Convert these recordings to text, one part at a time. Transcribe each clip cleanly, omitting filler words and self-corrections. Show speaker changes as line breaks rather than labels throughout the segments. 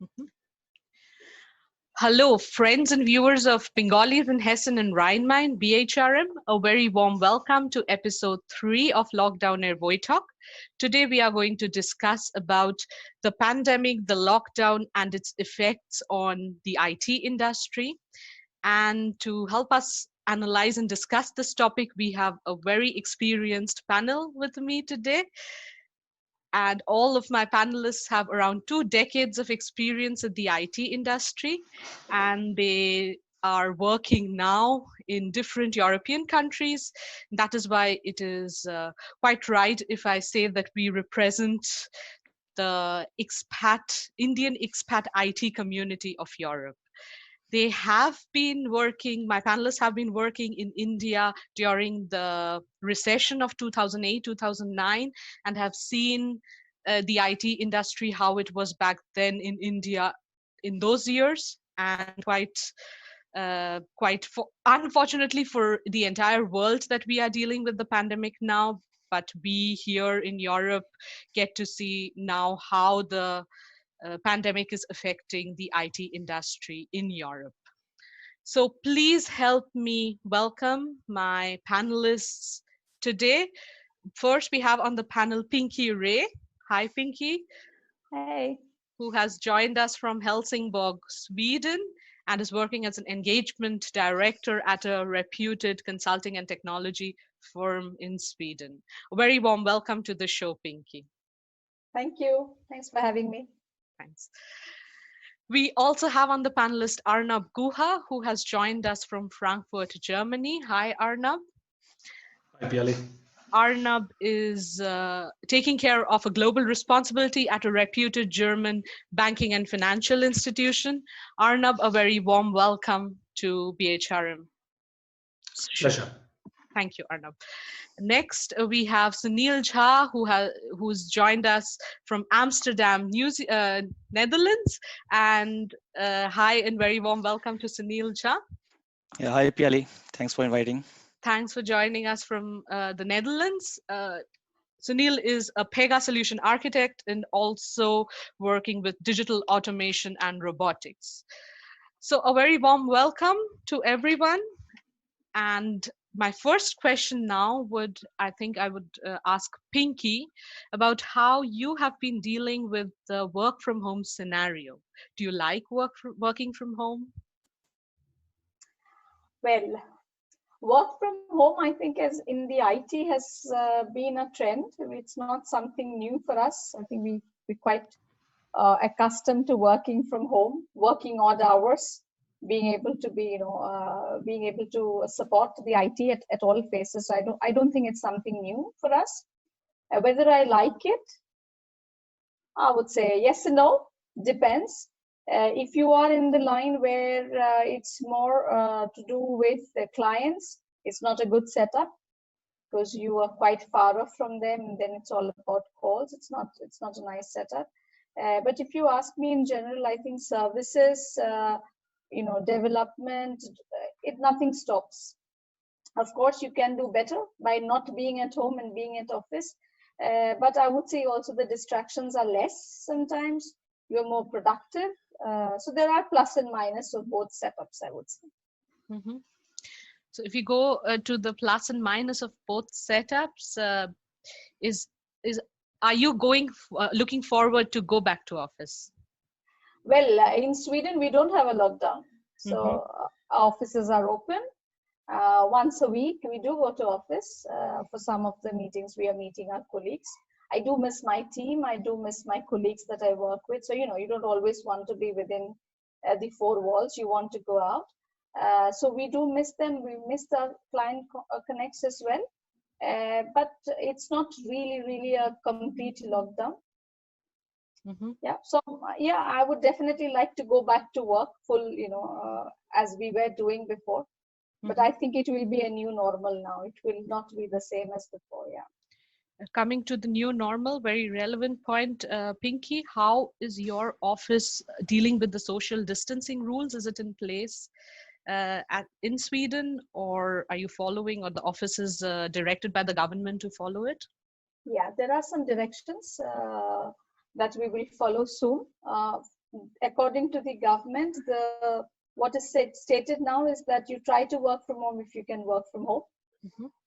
Mhm. Hello, friends and viewers of Bengalis in Hessen and Rhine-Main, BHRM. A very warm welcome to episode 3 of Lockdown Air Baithak. Today we are going to discuss about the pandemic, the lockdown, and its effects on the IT industry. And to help us analyze and discuss this topic, we have a very experienced panel with me today. And all of my panelists have around 2 decades of experience in the IT industry, and they are working now in different European countries. That is why it is quite right if I say that we represent the Indian expat IT community of Europe. They have been working, my panelists have been working in India during the recession of 2008, 2009, and have seen the IT industry, how it was back then in India in those years, and unfortunately for the entire world that we are dealing with the pandemic now, but we here in Europe get to see now how the pandemic is affecting the IT industry in Europe. So please help me welcome my panelists today. First, we have on the panel Pinky Ray. Hi, Pinky.
Hey.
Who has joined us from Helsingborg, Sweden, and is working as an engagement director at a reputed consulting and technology firm in Sweden. A very warm welcome to the show, Pinky.
Thank you. Thanks for having me.
Thanks. We also have on the panelist Arnab Guha, who has joined us from Frankfurt, Germany. Hi, Arnab.
Hi, Piali.
Arnab is taking care of a global responsibility at a reputed German banking and financial institution. Arnab, a very warm welcome to BHRM.
Pleasure.
Thank you, Arnab. Next, we have Sunil Jha, who's joined us from Amsterdam, Netherlands. And hi and very warm welcome to Sunil Jha.
Yeah, hi, Piali. Thanks for inviting.
Thanks for joining us from the Netherlands. Sunil is a Pega solution architect and also working with digital automation and robotics. So a very warm welcome to everyone. And my first question now I would ask Pinky about how you have been dealing with the work from home scenario. Do you like working from home?
Well, work from home, I think, as in the IT has been a trend. It's not something new for us. I think we're quite accustomed to working from home, working odd hours, being able to being able to support the IT at all phases. So I don't think it's something new for us. Whether I like it, I would say yes and no. Depends. If you are in the line where it's more to do with the clients, it's not a good setup because you are quite far off from them, and then it's all about calls. It's not a nice setup. But if you ask me in general, I think services, development, nothing stops. Of course, you can do better by not being at home and being at office. But I would say also the distractions are less sometimes. You're more productive. So there are plus and minus of both setups, I would say.
Mm-hmm. So if you go to the plus and minus of both setups, are you looking forward to go back to office?
Well, in Sweden, we don't have a lockdown. So our offices are open. Once a week, we do go to office. For some of the meetings, we are meeting our colleagues. I do miss my team. I do miss my colleagues that I work with. So, you don't always want to be within the four walls. You want to go out. So we do miss them. We miss our client connects as well. But it's not really a complete lockdown. Yeah. So yeah, I would definitely like to go back to work full, as we were doing before. But I think it will be a new normal now. It will not be the same as before. Yeah.
Coming to the new normal, very relevant point, Pinky, how is your office dealing with the social distancing rules? Is it in place in Sweden, or are you following, or the office is directed by the government to follow it?
Yeah, there are some directions that we will follow soon. according to the government, what is stated now is that you try to work from home if you can work from home.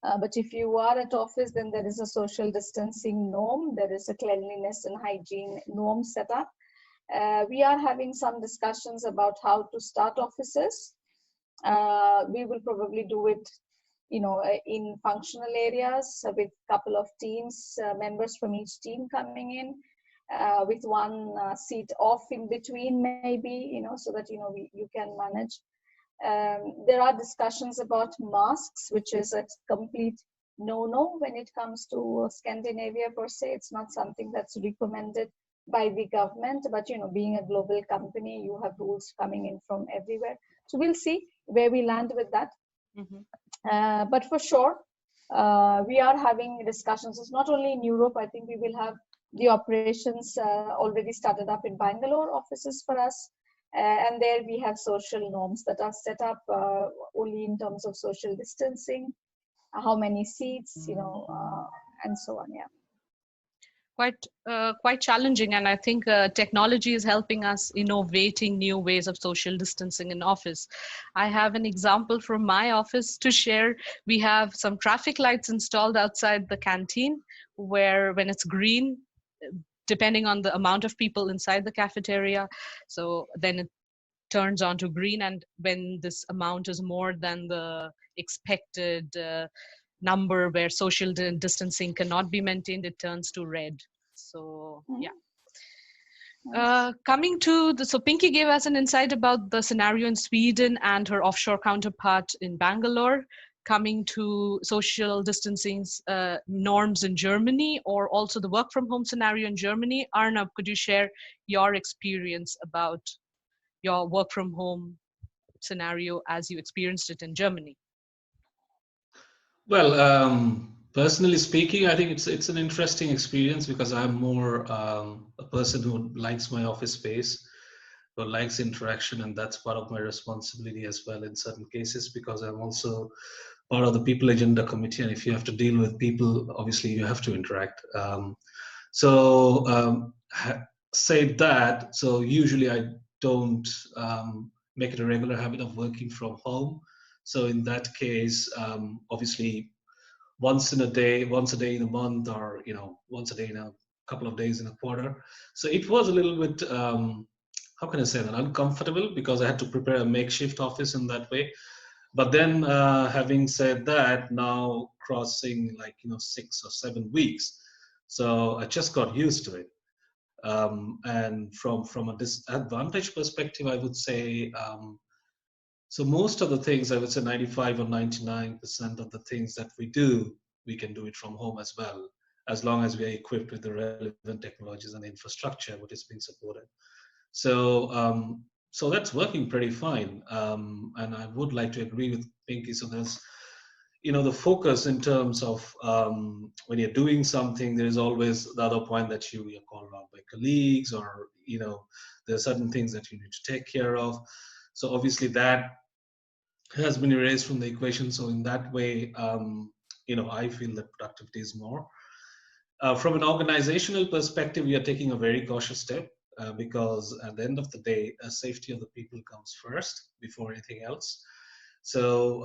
But if you are at office, then there is a social distancing norm. There is a cleanliness and hygiene norm set up. We are having some discussions about how to start offices. We will probably do it, in functional areas with a couple of teams, members from each team coming in, with one seat off in between, maybe, so that, you can manage. There are discussions about masks, which is a complete no-no when it comes to Scandinavia per se. It's not something that's recommended by the government, but being a global company, you have rules coming in from everywhere. So we'll see where we land with that. But for sure, we are having discussions. It's not only in Europe. I think we will have the operations already started up in Bangalore offices for us. And there we have social norms that are set up only in terms of social distancing, how many seats, and so on. Yeah.
Quite challenging, and I think technology is helping us innovating new ways of social distancing in office. I have an example from my office to share. We have some traffic lights installed outside the canteen, where when it's green, depending on the amount of people inside the cafeteria, so then it turns on to green, and when this amount is more than the expected number where social distancing cannot be maintained, it turns to red. So yeah. Coming to so Pinky gave us an insight about the scenario in Sweden and her offshore counterpart in Bangalore. Coming to social distancing norms in Germany, or also the work from home scenario in Germany. Arnab, could you share your experience about your work from home scenario as you experienced it in Germany?
Well, personally speaking, I think it's an interesting experience because I'm more a person who likes my office space, who likes interaction, and that's part of my responsibility as well in certain cases, because I'm also part of the people agenda committee, and if you have to deal with people, obviously you have to interact. Say that, so usually I don't make it a regular habit of working from home. So in that case, obviously once a day in a month, or once a day in a couple of days in a quarter. So it was a little bit how can I say that, uncomfortable, because I had to prepare a makeshift office in that way. But then having said that, now crossing 6 or 7 weeks, so I just got used to it. And from a disadvantage perspective, I would say, so most of the things, I would say 95 or 99% of the things that we do, we can do it from home as well, as long as we are equipped with the relevant technologies and the infrastructure what is being supported. So so that's working pretty fine. And I would like to agree with Pinky. So there's, the focus in terms of when you're doing something, there is always the other point that you're called out by colleagues, or there are certain things that you need to take care of. So obviously that has been erased from the equation. So in that way, I feel that productivity is more. From an organizational perspective, we are taking a very cautious step because at the end of the day, safety of the people comes first before anything else. So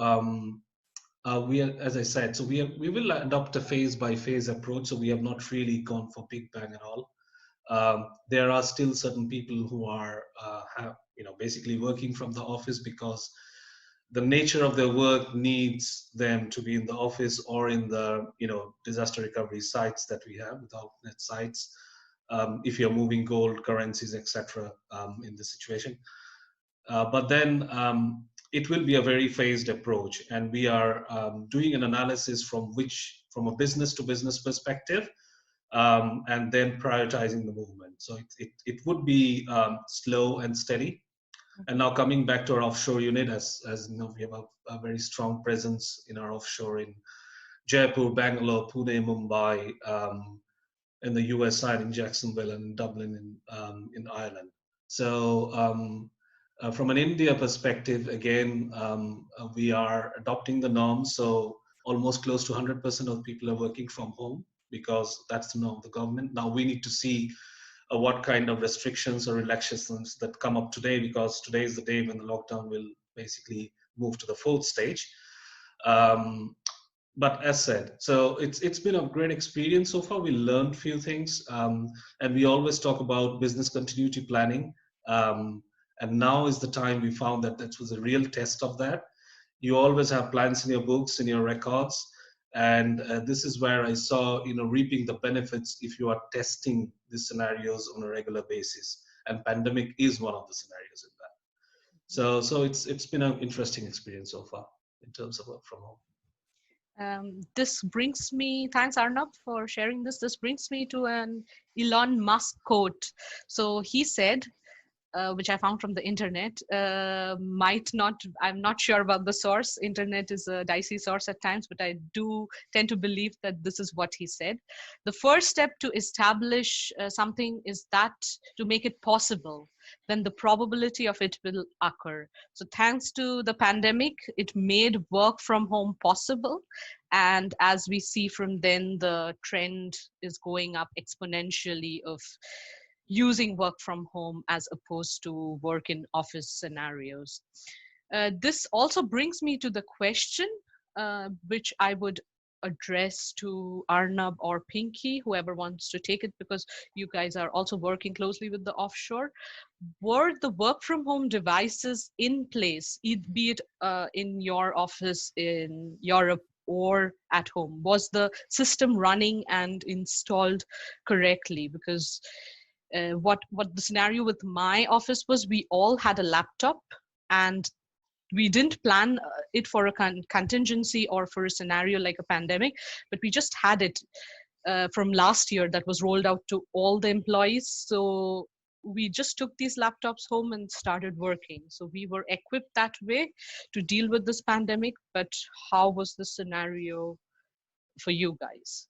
we are, as I said, so we will adopt a phase by phase approach. So we have not really gone for big bang at all. There are still certain people who are basically working from the office because the nature of their work needs them to be in the office or in the disaster recovery sites that we have, with alternate sites, if you're moving gold, currencies, etc. In this situation. But then it will be a very phased approach, and we are doing an analysis from a business to business perspective, and then prioritizing the movement. So it would be slow and steady. And now coming back to our offshore unit, as we have a very strong presence in our offshore in Jaipur, Bangalore, Pune, Mumbai, in the US side in Jacksonville, and Dublin in Ireland. So from an India perspective, again, we are adopting the norms. So almost close to 100% of people are working from home because that's the norm of the government. Now we need to see what kind of restrictions or relaxations that come up today, because today is the day when the lockdown will basically move to the fourth stage. But as said, so it's been a great experience so far. We learned few things, and we always talk about business continuity planning. And now is the time we found that that was a real test of that. You always have plans in your books, in your records, and this is where I saw, reaping the benefits if you are testing these scenarios on a regular basis. And pandemic is one of the scenarios in that. So it's been an interesting experience so far in terms of work from home.
This brings me, thanks Arnab for sharing this. This brings me to an Elon Musk quote. So he said, which I found from the internet, I'm not sure about the source. Internet is a dicey source at times, but I do tend to believe that this is what he said. The first step to establish something is that to make it possible, then the probability of it will occur. So thanks to the pandemic, it made work from home possible. And as we see from then, the trend is going up exponentially of using work from home as opposed to work in office scenarios. This also brings me to the question, which I would address to Arnab or Pinky, whoever wants to take it, because you guys are also working closely with the offshore. Were the work from home devices in place, be it in your office in Europe or at home? Was the system running and installed correctly? Because what the scenario with my office was, we all had a laptop, and we didn't plan it for a contingency or for a scenario like a pandemic, but we just had it from last year that was rolled out to all the employees. So we just took these laptops home and started working. So we were equipped that way to deal with this pandemic. But how was the scenario for you guys?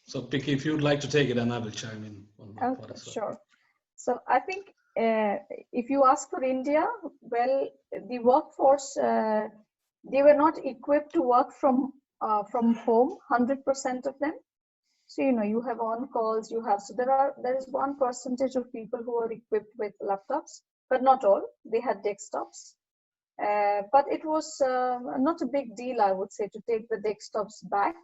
So, Pinky, if you would like to take it, and I will chime in on that part as well.
Sure. So I think if you ask for India, well, the workforce, they were not equipped to work from home, 100% of them. So, you have on calls, so there is 1% of people who are equipped with laptops, but not all. They had desktops. But it was not a big deal, I would say, to take the desktops back.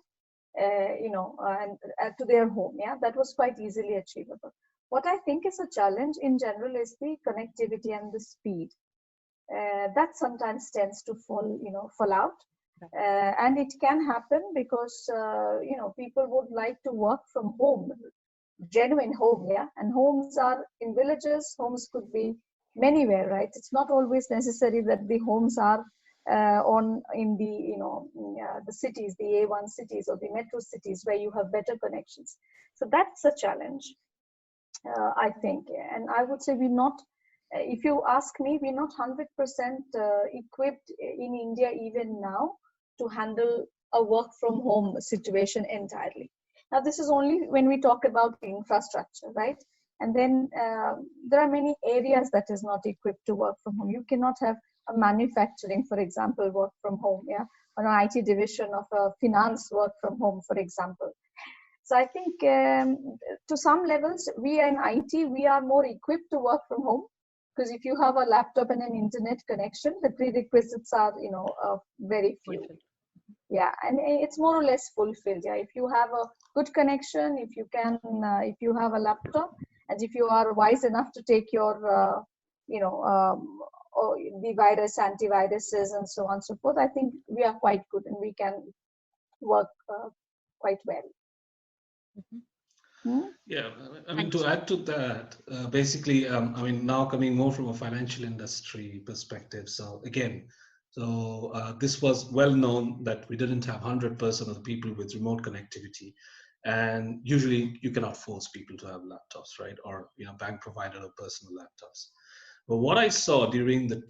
And to their home. Yeah, that was quite easily achievable. What I think is a challenge in general is the connectivity and the speed. That sometimes tends to fall out. And it can happen because, people would like to work from home, genuine home, yeah? And homes are in villages, homes could be anywhere, right? It's not always necessary that the homes are in the the cities, the A1 cities or the metro cities where you have better connections. So that's a challenge, I think. And I would say if you ask me, we're not 100% equipped in India even now to handle a work from home situation entirely. Now, this is only when we talk about infrastructure, right? And then there are many areas that is not equipped to work from home. You cannot have a manufacturing, for example, work from home, yeah, or an IT division of a finance work from home, for example. So I think to some levels, we in IT, we are more equipped to work from home, because if you have a laptop and an internet connection, the prerequisites are, very few. Yeah, and it's more or less fulfilled. Yeah, if you have a good connection, if you have a laptop, and if you are wise enough to take your, the virus, antiviruses, and so on and so forth, I think we are quite good and we can work quite well.
Yeah, I mean, to add to that, basically, now coming more from a financial industry perspective. So again, this was well known that we didn't have 100% of the people with remote connectivity. And usually you cannot force people to have laptops, right? Or, bank provided or personal laptops. But what I saw during the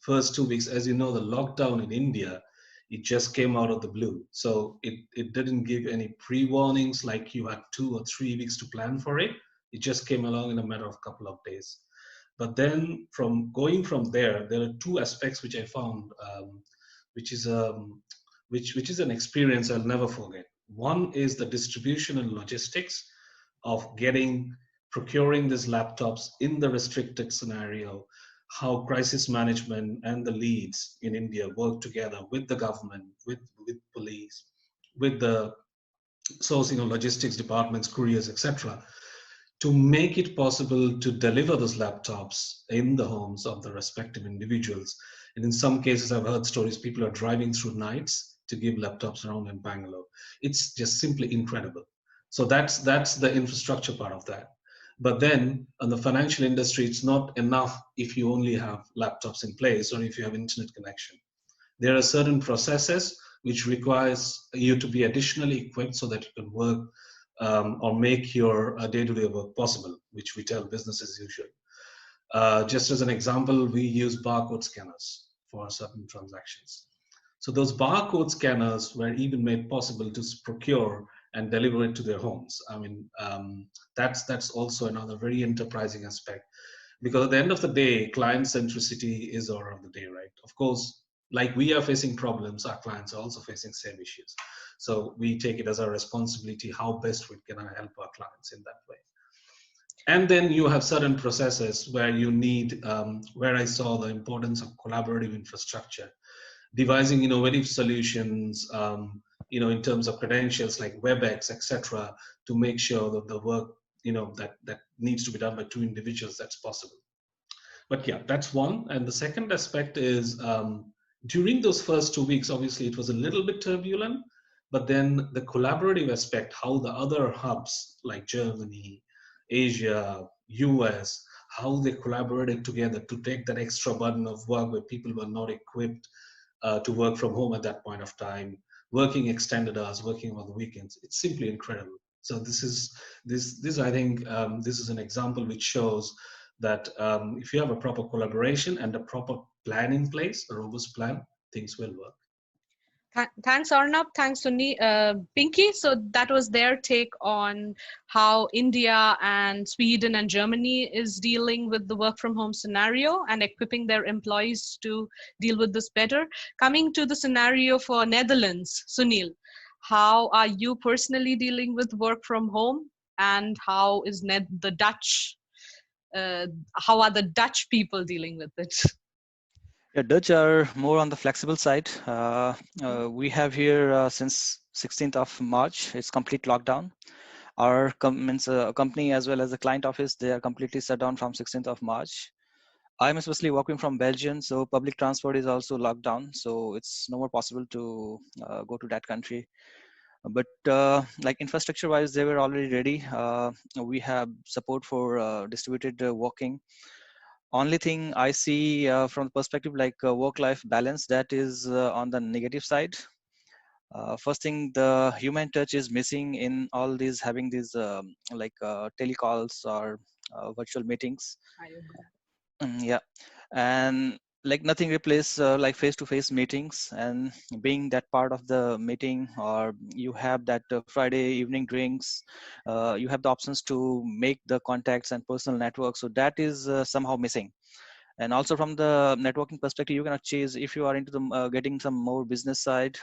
first 2 weeks, as you know, the lockdown in India, it just came out of the blue. So it didn't give any pre-warnings like you had 2 or 3 weeks to plan for it. It just came along in a matter of a couple of days. But then going from there are 2 aspects which I found, which is an experience I'll never forget. One is the distribution and logistics of procuring these laptops in the restricted scenario, how crisis management and the leads in India work together with the government, with police, with the sourcing of logistics departments, couriers, etc., to make it possible to deliver those laptops in the homes of the respective individuals. And in some cases, I've heard stories, people are driving through nights to give laptops around in Bangalore. It's just simply incredible. So that's the infrastructure part of that. But then on the financial industry, it's not enough if you only have laptops in place or if you have internet connection. There are certain processes which requires you to be additionally equipped so that you can work or make your day-to-day work possible, which we tell business as usual. Just as an example, we use barcode scanners for certain transactions. So those barcode scanners were even made possible to procure and deliver it to their homes. I mean, that's also another very enterprising aspect, because at the end of the day, client centricity is order of the day, right? Of course, like we are facing problems, our clients are also facing same issues. So we take it as our responsibility, how best we can help our clients in that way. And then you have certain processes where you need, where I saw the importance of collaborative infrastructure, devising innovative solutions, in terms of credentials like WebEx, etc., to make sure that the work, that needs to be done by two individuals, that's possible. But yeah, that's one. And the second aspect is during those first 2 weeks, obviously it was a little bit turbulent, but then the collaborative aspect, how the other hubs like Germany, Asia, US, how they collaborated together to take that extra burden of work where people were not equipped to work from home at that point of time, working extended hours, working on the weekends. It's simply incredible. So this I think this is an example which shows that if you have a proper collaboration and a proper plan in place, a robust plan, things will work.
Thanks, Arnab. Thanks, Pinky. So that was their take on how India and Sweden and Germany is dealing with the work from home scenario and equipping their employees to deal with this better. Coming to the scenario for Netherlands, Sunil, how are you personally dealing with work from home, and how is the Dutch? How are the Dutch people dealing with it?
Yeah, Dutch are more on the flexible side. We have here since 16th of March, it's complete lockdown. Our company as well as the client office, they are completely shut down from 16th of March. I'm especially working from Belgium, so public transport is also locked down. So it's no more possible to go to that country. But like infrastructure wise, they were already ready. We have support for distributed working. Only thing I see from the perspective like work-life balance, that is on the negative side. First thing, the human touch is missing in all these, having these telecalls or virtual meetings. Yeah, and like nothing replace like face-to-face meetings, and being that part of the meeting, or you have that Friday evening drinks, you have the options to make the contacts and personal network, so that is somehow missing. And also from the networking perspective, you cannot chase if you are into the getting some more business side,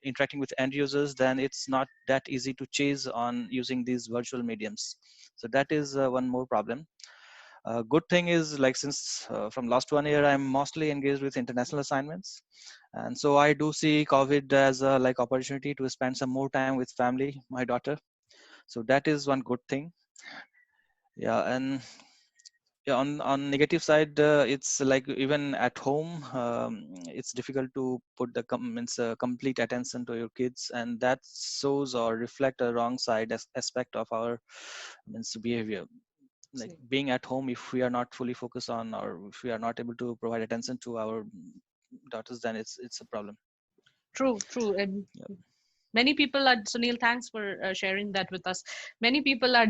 interacting with end users, then it's not that easy to chase on using these virtual mediums. So that is one more problem. Good thing is, like, since from last 1 year, I'm mostly engaged with international assignments. And so I do see COVID as a like opportunity to spend some more time with family, my daughter. So that is one good thing. Yeah, and yeah, on negative side, it's like even at home, it's difficult to put the complete attention to your kids, and that shows or reflect a wrong side aspect of our behavior. Like being at home, if we are not fully focused on, or if we are not able to provide attention to our daughters, then it's a problem.
True. And
Yep.
many people are, Sunil, thanks for sharing that with us. Many people are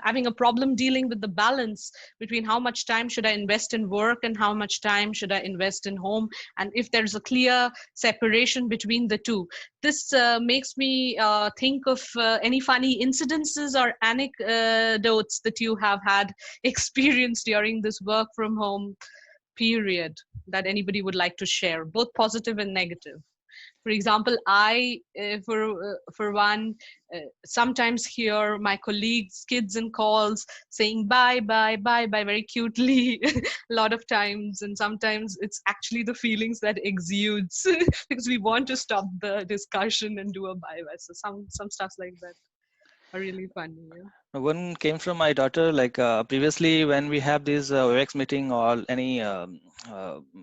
having a problem dealing with the balance between how much time should I invest in work and how much time should I invest in home, and if there's a clear separation between the two. This makes me think of any funny incidences or anecdotes that you have had experienced during this work from home period that anybody would like to share, both positive and negative. For example, I, for one, sometimes hear my colleagues' kids in calls saying bye, bye, bye, bye very cutely a lot of times. And sometimes it's actually the feelings that exudes because we want to stop the discussion and do a bye bye. So some stuff like that are really funny. Yeah.
One came from my daughter, like previously when we have this OX meeting or any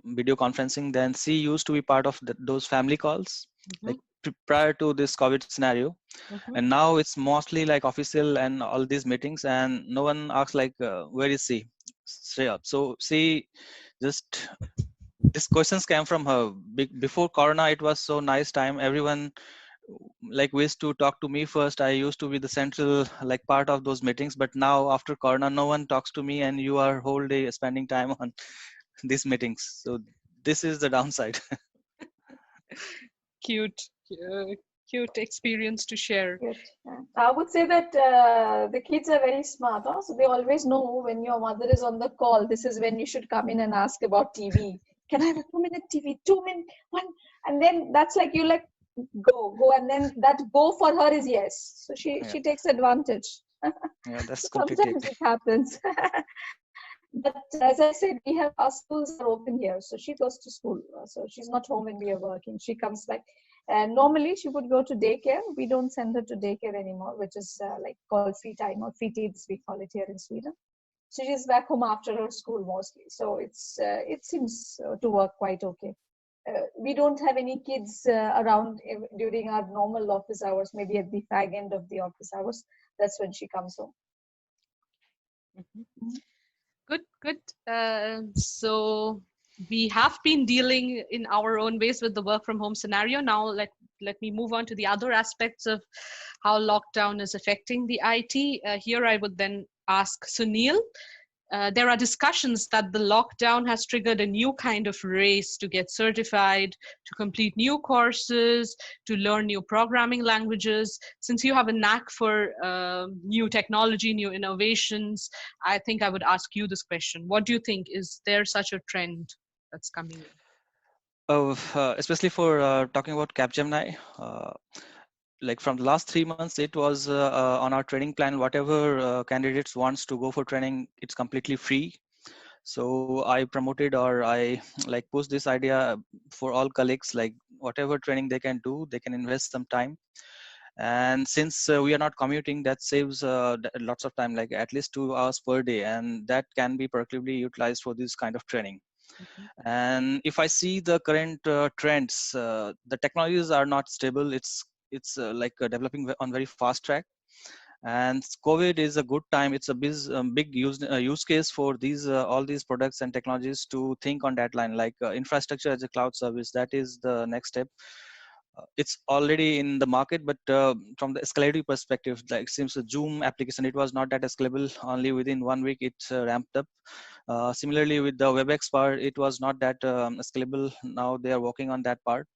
video conferencing, then she used to be part of those family calls,
Mm-hmm.
like prior to this COVID scenario.
Mm-hmm.
And now it's mostly like official and all these meetings, and no one asks like, where is she? Straight up. So she just, these questions came from her. Before Corona, it was so nice time. Everyone like used to talk to me first. I used to be the central like part of those meetings, but now after Corona, no one talks to me, and you are whole day spending time on these meetings. So this is the downside.
Cute, cute experience to share.
Good. Yeah. I would say that the kids are very smart. Huh? So they always know when your mother is on the call, this is when you should come in and ask about TV. Can I have a 2-minute TV? 2 minute, one. And then that's like you like go. And then that go for her is yes. So
Yeah,
she takes advantage.
yeah, that's
So
completely
sometimes
agree.
it happens. But as I said, we have our schools are open here, so she goes to school. So she's not home when we are working. She comes back, and normally she would go to daycare. We don't send her to daycare anymore, which is like called free time or fritids we call it here in Sweden. So she's back home after her school mostly. So it seems to work quite okay. We don't have any kids around during our normal office hours. Maybe at the fag end of the office hours, that's when she comes home.
Mhm. Good, good. So we have been dealing in our own ways with the work from home scenario. Now let me move on to the other aspects of how lockdown is affecting the IT. Here I would then ask Sunil. There are discussions that the lockdown has triggered a new kind of race to get certified, to complete new courses, to learn new programming languages. Since you have a knack for new technology, new innovations, I think I would ask you this question. What do you think? Is there such a trend that's coming in?
Especially for talking about Capgemini, like from the last 3 months, it was on our training plan. Whatever candidates wants to go for training, it's completely free. So I promoted, or I like pushed this idea for all colleagues, like whatever training they can do, they can invest some time. And since we are not commuting, that saves lots of time, like at least 2 hours per day, and that can be productively utilized for this kind of training.
Mhm.
And if I see the current trends, the technologies are not stable. It's like developing on very fast track. And COVID is a good time. It's a big use case for these all these products and technologies to think on that line, like infrastructure as a cloud service. That is the next step. It's already in the market, but from the scalability perspective, like since the Zoom application, it was not that scalable. Only within 1 week, it ramped up. Similarly, with the WebEx part, it was not that scalable. Now they are working on that part.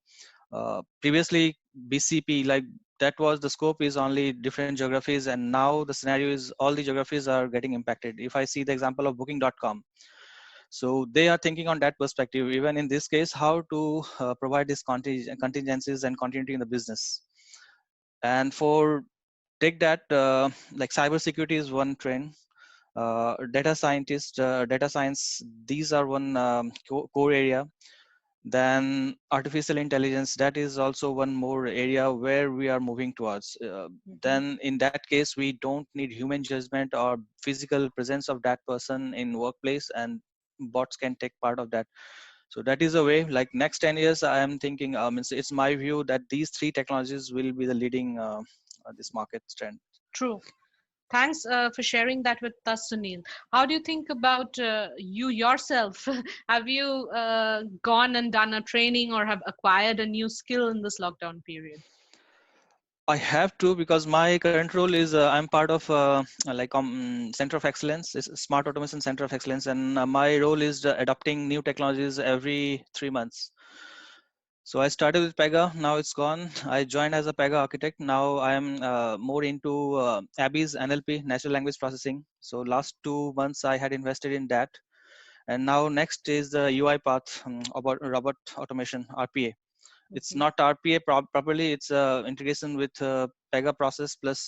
Previously, BCP, like that was the scope is only different geographies, and now the scenario is all the geographies are getting impacted. If I see the example of Booking.com, so they are thinking on that perspective, even in this case, how to provide these contingencies and continuity in the business. And for take that, like cybersecurity is one trend. Data scientist, data science, these are one core area. Then artificial intelligence, that is also one more area where we are moving towards.
Mhm.
Then in that case, we don't need human judgment or physical presence of that person in workplace, and bots can take part of that. So that is a way, like next 10 years, I am thinking, it's my view that these three technologies will be the leading this market trend.
True. Thanks for sharing that with us, Sunil. How do you think about you yourself? Have you gone and done a training or have acquired a new skill in this lockdown period?
I have to, because my current role is I'm part of like Center of Excellence, it's a Smart Automation Center of Excellence, and my role is adopting new technologies every 3 months. So I started with Pega, now it's gone. I joined as a Pega architect. Now I am more into Abby's NLP, natural language processing. So last 2 months I had invested in that, and now next is the UI path about robot automation, RPA. It's not RPA properly. It's integration with Pega process plus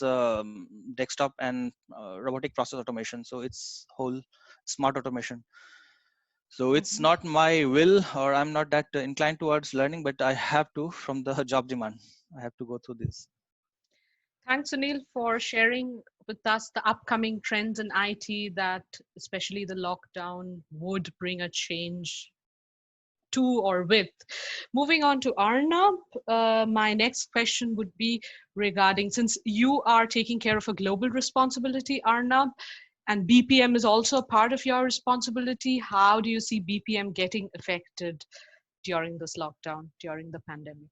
desktop and robotic process automation. So it's whole smart automation. So it's not my will, or I'm not that inclined towards learning, but I have to from the job demand. I have to go through this.
Thanks, Sunil, for sharing with us the upcoming trends in IT that especially the lockdown would bring a change to or with. Moving on to Arnab, my next question would be regarding, since you are taking care of a global responsibility, Arnab, and BPM is also a part of your responsibility, how do you see BPM getting affected during this lockdown, during the pandemic?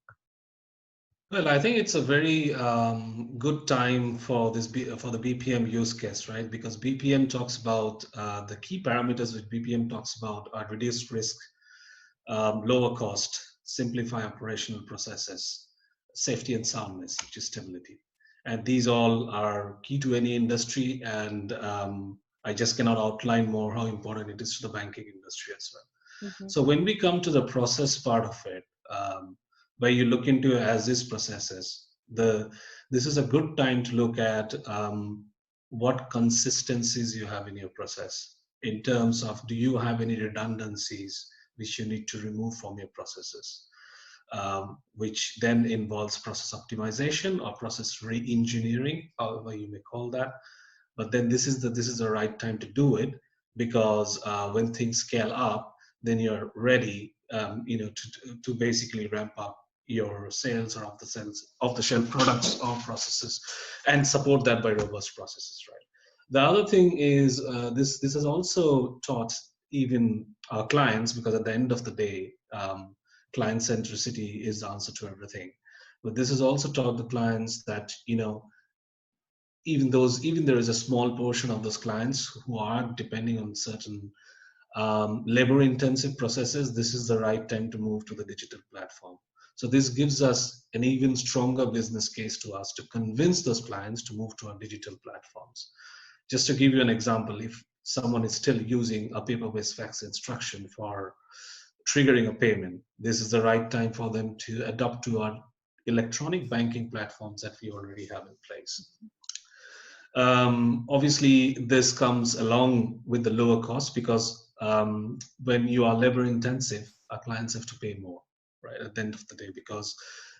Well, I think it's a very good time for for the BPM use case, right? Because BPM talks about the key parameters which BPM talks about are reduced risk, lower cost, simplify operational processes, safety and soundness, which is stability. And these all are key to any industry. And I just cannot outline more how important it is to the banking industry as well. So when we come to the process part of it, where you look into as is processes, this is a good time to look at what consistencies you have in your process in terms of, do you have any redundancies which you need to remove from your processes, which then involves process optimization or process re-engineering, however you may call that. But then this is the right time to do it, because when things scale up, then you're ready, to basically ramp up your sales or off the shelf products or processes, and support that by robust processes, right? The other thing is this has also taught even our clients, because at the end of the day, client centricity is the answer to everything. But this has also taught the clients that, even there is a small portion of those clients who are depending on certain labor intensive processes, this is the right time to move to the digital platform. So this gives us an even stronger business case to us to convince those clients to move to our digital platforms. Just to give you an example, if someone is still using a paper-based fax instruction for triggering a payment, this is the right time for them to adopt to our electronic banking platforms that we already have in place. Obviously, this comes along with the lower cost, because when you are labor intensive, our clients have to pay more, right, at the end of the day, because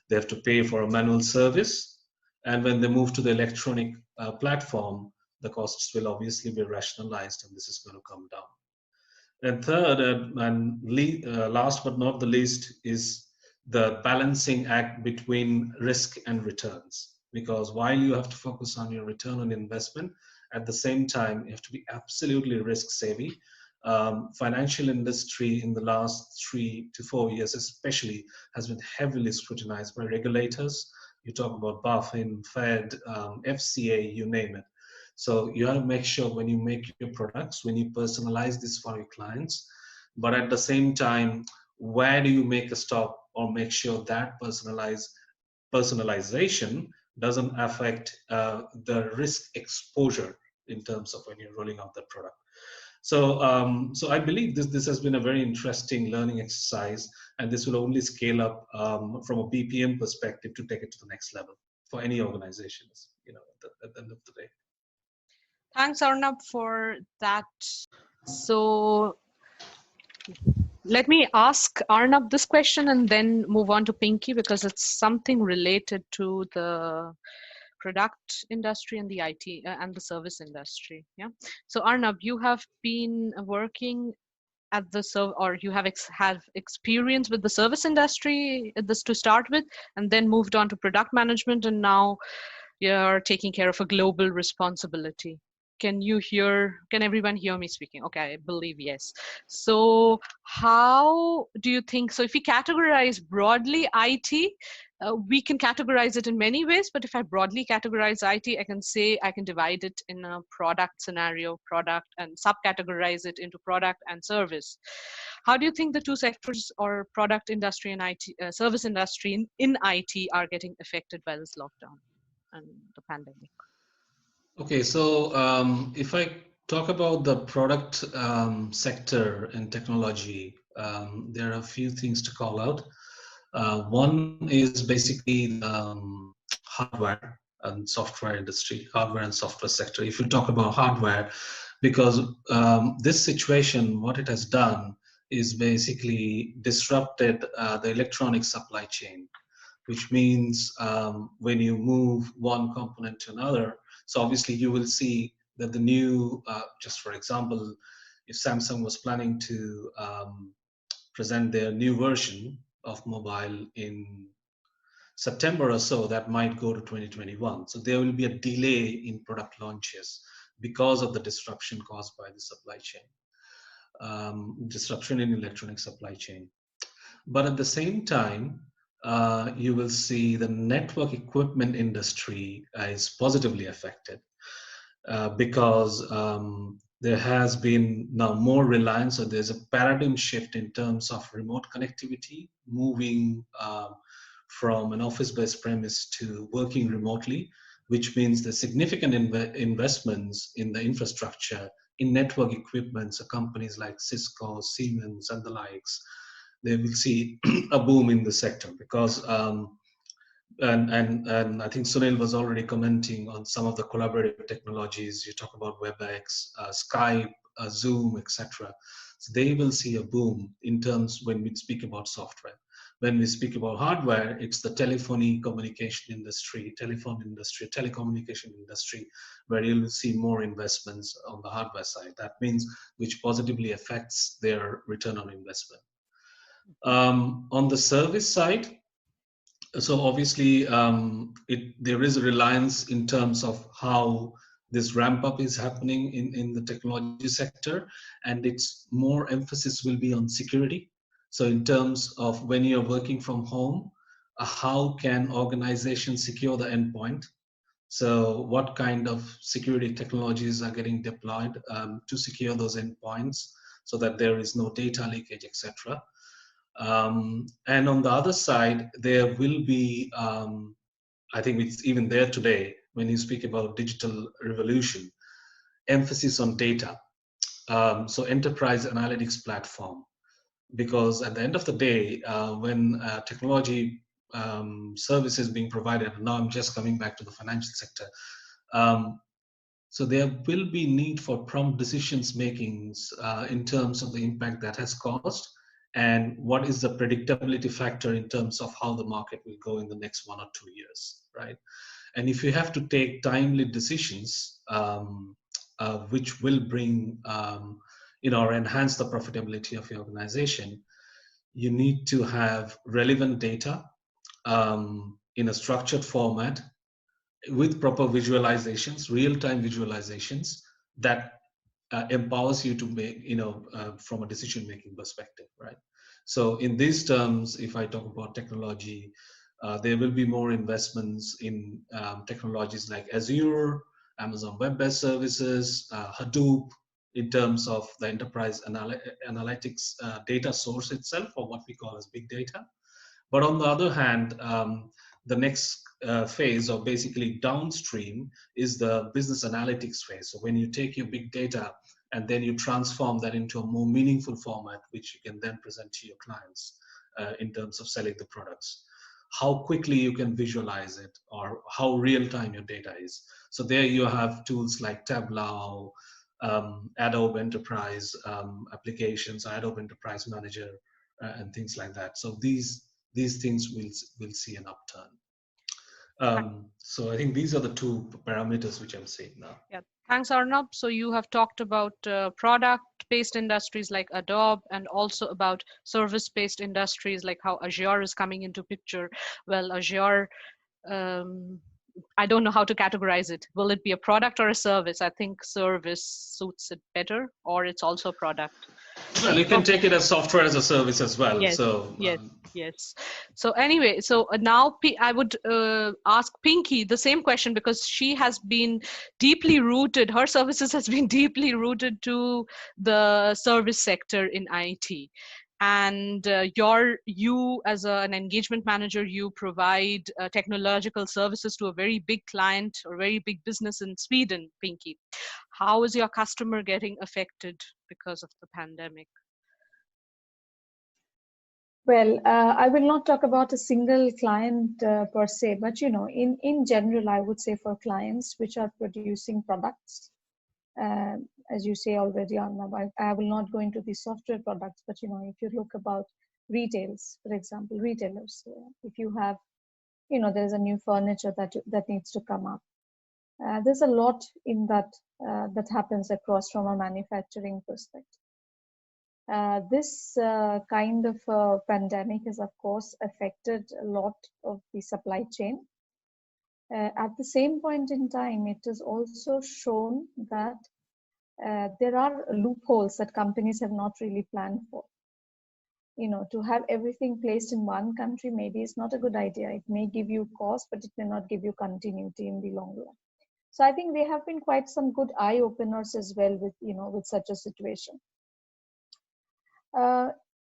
they have to pay for a manual service. And when they move to the electronic platform, the costs will obviously be rationalized, and this is going to come down. And third, last but not the least, is the balancing act between risk and returns. Because while you have to focus on your return on investment, at the same time, you have to be absolutely risk savvy. Financial industry in the last 3 to 4 years especially has been heavily scrutinized by regulators. You talk about BaFin, Fed, FCA, you name it. So you have to make sure when you make your products, when you personalize this for your clients, but at the same time, where do you make a stop or make sure that personalization doesn't affect the risk exposure in terms of when you're rolling out the product. So, so I believe this has been a very interesting learning exercise, and this will only scale up from a BPM perspective to take it to the next level for any organizations, at the end of the day.
Thanks, Arnab, for that. So let me ask Arnab this question and then move on to Pinky, because it's something related to the product industry and the IT and the service industry. Yeah. So Arnab, you have been working at the or you have experience with the service industry this to start with, and then moved on to product management, and now you're taking care of a global responsibility. Can everyone hear me speaking? Okay, I believe yes. So how do you think, so if we categorize broadly IT, we can categorize it in many ways, but if I broadly categorize IT, I can say I can divide it in a product scenario, product, and subcategorize it into product and service. How do you think the two sectors, or product industry and IT, service industry in IT, are getting affected by this lockdown and the pandemic?
Okay, so if I talk about the product sector and technology, there are a few things to call out. One is basically hardware and software industry, hardware and software sector. If you talk about hardware, because this situation, what it has done is basically disrupted the electronic supply chain, which means when you move one component to another, so obviously you will see that the new, just for example, if Samsung was planning to present their new version of mobile in September or so, that might go to 2021. So there will be a delay in product launches because of the disruption caused by the supply chain, disruption in electronic supply chain. But at the same time, you will see the network equipment industry is positively affected because there has been now more reliance, or there's a paradigm shift in terms of remote connectivity, moving from an office-based premise to working remotely, which means the significant investments in the infrastructure, in network equipment, so companies like Cisco, Siemens, and the likes, they will see a boom in the sector because and I think Sunil was already commenting on some of the collaborative technologies. You talk about WebEx, Skype, Zoom, etc. So they will see a boom in terms when we speak about software. When we speak about hardware, it's the telephony communication industry, telephone industry, telecommunication industry, where you'll see more investments on the hardware side. That means which positively affects their return on investment. On the service side, so obviously there is a reliance in terms of how this ramp up is happening in the technology sector, and its more emphasis will be on security. So in terms of when you're working from home, how can organizations secure the endpoint? So what kind of security technologies are getting deployed to secure those endpoints so that there is no data leakage, etc. And on the other side, there will be, I think it's even there today, when you speak about digital revolution, emphasis on data. So enterprise analytics platform, because at the end of the day, when technology services being provided, and now I'm just coming back to the financial sector, so there will be need for prompt decisions makings in terms of the impact that has caused, and what is the predictability factor in terms of how the market will go in the next 1 or 2 years, right? And if you have to take timely decisions, which will bring, or enhance the profitability of your organization, you need to have relevant data in a structured format with proper visualizations, real-time visualizations that empowers you to make, from a decision-making perspective, right? So in these terms, if I talk about technology, there will be more investments in technologies like Azure, Amazon Web-based services, Hadoop, in terms of the enterprise analytics data source itself, or what we call as big data. But on the other hand, the next phase, or basically downstream, is the business analytics phase. So when you take your big data and then you transform that into a more meaningful format, which you can then present to your clients in terms of selling the products, how quickly you can visualize it, or how real time your data is. So there you have tools like Tableau, Adobe Enterprise applications, Adobe Enterprise Manager, and things like that. So these things will see an upturn. So I think these are the two parameters which I'm seeing now.
Yeah, thanks, Arnab. So you have talked about product-based industries like Adobe, and also about service-based industries like how Azure is coming into picture. Well, Azure, I don't know how to categorize it. Will it be a product or a service? I think service suits it better, or it's also a product.
Well, you can take it as software as a service as well.
Yes,
So
yes, yes. So anyway, so now I would ask Pinky the same question, because she has been deeply rooted, her services has been deeply rooted to the service sector in IT. And you as an engagement manager, you provide technological services to a very big client or very big business in Sweden, Pinky. How is your customer getting affected because of the pandemic?
Well, I will not talk about a single client per se, but in general, I would say for clients which are producing products, uh, as you say already, Arnab, I will not go into the software products, but if you look about retails, for example, retailers, if you have, there's a new furniture that needs to come up. There's a lot in that happens across from a manufacturing perspective. This kind of pandemic has, of course, affected a lot of the supply chain. At the same point in time, it has also shown that there are loopholes that companies have not really planned for. To have everything placed in one country maybe is not a good idea. It may give you cost, but it may not give you continuity in the long run. So I think there have been quite some good eye openers as well with such a situation.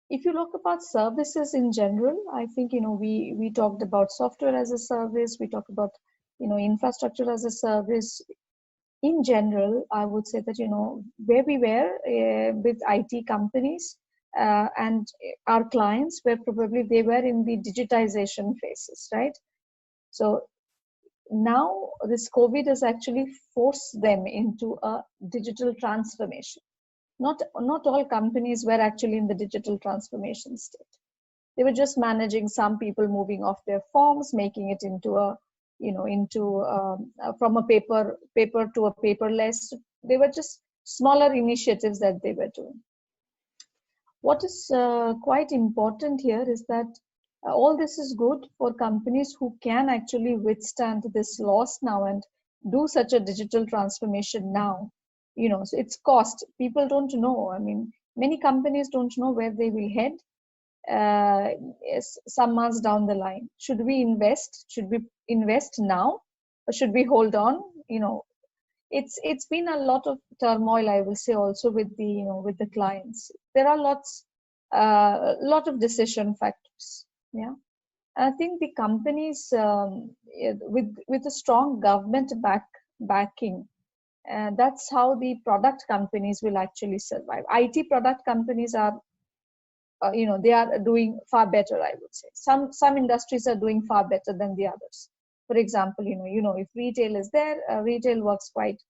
If you look about services in general, I think we talked about software as a service. We talked about infrastructure as a service. In general, I would say that where we were with IT companies and our clients were probably they were in the digitization phases, right? So now this COVID has actually forced them into a digital transformation. Not all companies were actually in the digital transformation state. They were just managing some people moving off their forms, making it into a from a paper to a paperless. They were just smaller initiatives that they were doing. What is quite important here is that all this is good for companies who can actually withstand this loss now and do such a digital transformation now. So it's cost. People don't know. I mean, many companies don't know where they will head some months down the line. Should we invest? Should we invest now, or should we hold on? It's been a lot of turmoil, I will say, also with the clients. There are lot of decision factors. Yeah, and I think the companies with a strong government backing. That's how the product companies will actually survive. IT product companies are they are doing far better, I would say. Some industries are doing far better than the others. For example, if retail is there, retail works quite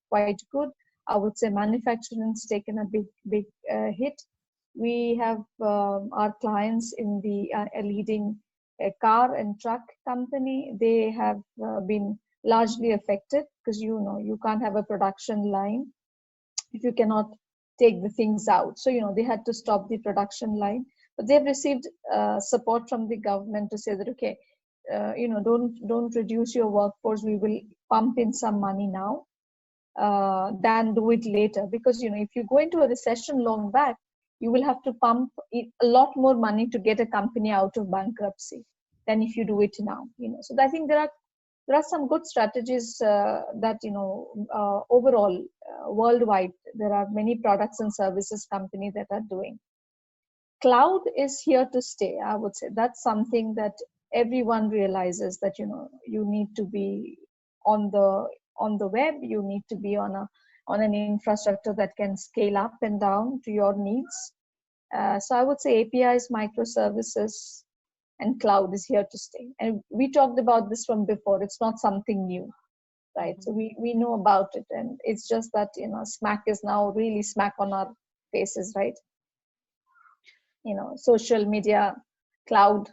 good. I would say manufacturing's taken a big hit. We have our clients in the a leading car and truck company. They have been largely affected because you can't have a production line if you cannot take the things out. So they had to stop the production line, but they've received support from the government to say that okay, don't reduce your workforce. We will pump in some money now than do it later, because if you go into a recession long back, you will have to pump a lot more money to get a company out of bankruptcy than if you do it now. So I think there are some good strategies that overall worldwide there are many products and services companies that are doing. Cloud is here to stay, I would say. That's something that everyone realizes, that you need to be on the web. You need to be on an infrastructure that can scale up and down to your needs. So I would say APIs, microservices, and cloud is here to stay. And we talked about this from before. It's not something new, right? So we know about it, and it's just that smack is now really smack on our faces, right? Social media, cloud,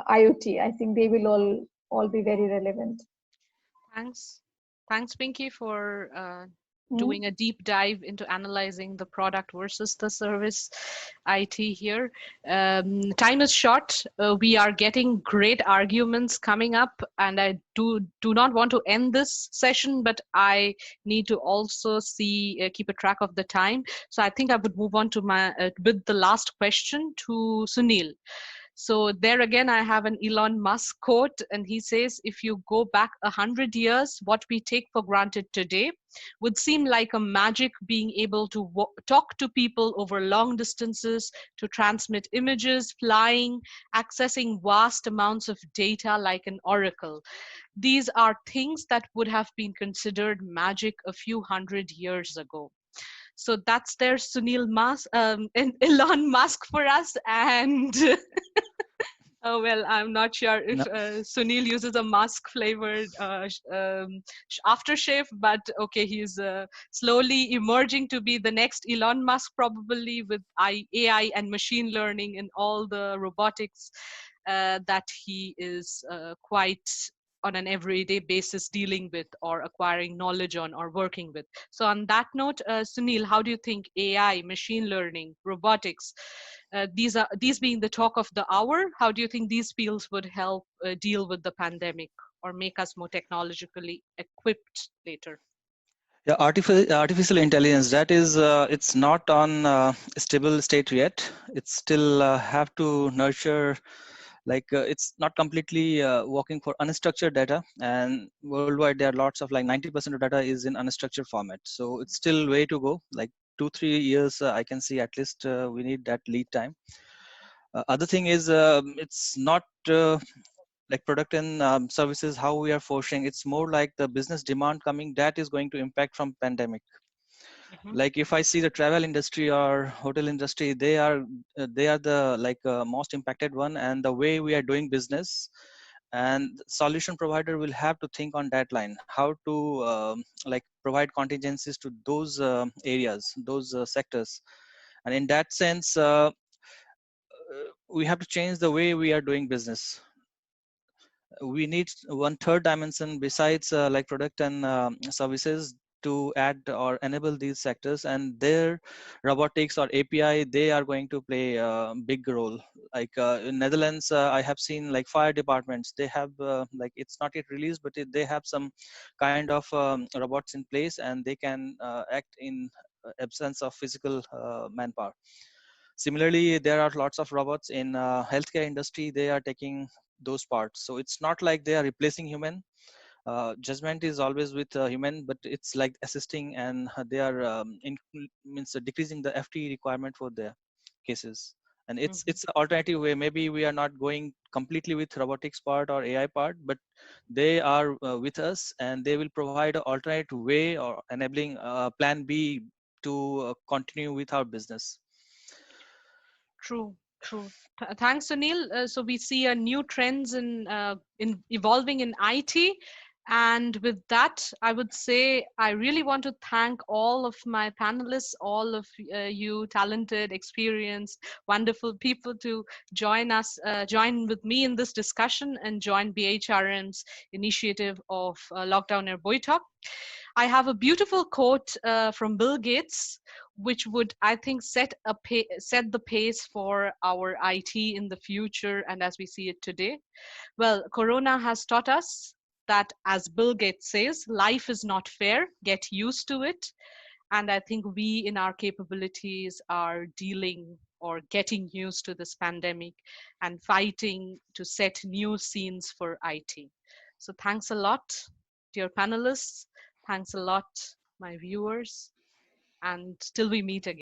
IoT. I think they will all be very relevant.
Thanks, Pinky, for doing a deep dive into analyzing the product versus the service IT here. Time is short. We are getting great arguments coming up, and I do not want to end this session, but I need to also keep a track of the time. So I think I would move on to with the last question to Sunil. So there again, I have an Elon Musk quote, and he says, if you go back 100 years, what we take for granted today would seem like a magic, being able to talk to people over long distances, to transmit images, flying, accessing vast amounts of data like an oracle. These are things that would have been considered magic a few hundred years ago. So that's their Elon Musk for us. And Oh, well, I'm not sure
No.
if Sunil uses a musk flavored aftershave, but okay, he's slowly emerging to be the next Elon Musk, probably with AI and machine learning and all the robotics that he is quite on an everyday basis dealing with or acquiring knowledge on or working with. So on that note, Sunil, how do you think AI, machine learning, robotics, these being the talk of the hour, how do you think these fields would help deal with the pandemic or make us more technologically equipped later?
Yeah, artificial intelligence, that is, it's not on stable state yet. It's still have to nurture, like it's not completely working for unstructured data, and worldwide there are lots of, like 90% of data is in unstructured format. So it's still way to go, like 2-3 years, I can see at least we need that lead time. Other thing is, it's not like product and services how we are forcing. It's more like the business demand coming that is going to impact from pandemic.
Mhm.
Like if I see the travel industry or hotel industry, they are the, like most impacted one, and the way we are doing business, and solution provider will have to think on that line how to like provide contingencies to those areas, those sectors. And in that sense, we have to change the way we are doing business. We need one third dimension besides like product and services to add or enable these sectors, and their robotics or API, they are going to play a big role. Like in Netherlands, I have seen like fire departments, they have like it's not yet released, but they have some kind of robots in place, and they can act in absence of physical manpower. Similarly, there are lots of robots in healthcare industry, they are taking those parts. So it's not like they are replacing human. Judgment is always with human, but it's like assisting, and they are means decreasing the FTE requirement for their cases. And
Mhm.
it's an alternative way. Maybe we are not going completely with robotics part or AI part, but they are with us, and they will provide an alternate way or enabling plan B to continue with our business.
True, true. Thanks, Sunil. So we see a new trends in evolving in IT, and with that, I would say I really want to thank all of my panelists, all of you talented, experienced, wonderful people to join with me in this discussion and join BHRM's initiative of Lockdown Air Boy. I have a beautiful quote from Bill Gates, which would, I think, set the pace for our IT in the future and as we see it today. Well, Corona has taught us that, as Bill Gates says, life is not fair. Get used to it. And I think we, in our capabilities, are dealing or getting used to this pandemic and fighting to set new scenes for IT. So thanks a lot, dear panelists. Thanks a lot, my viewers. And till we meet again.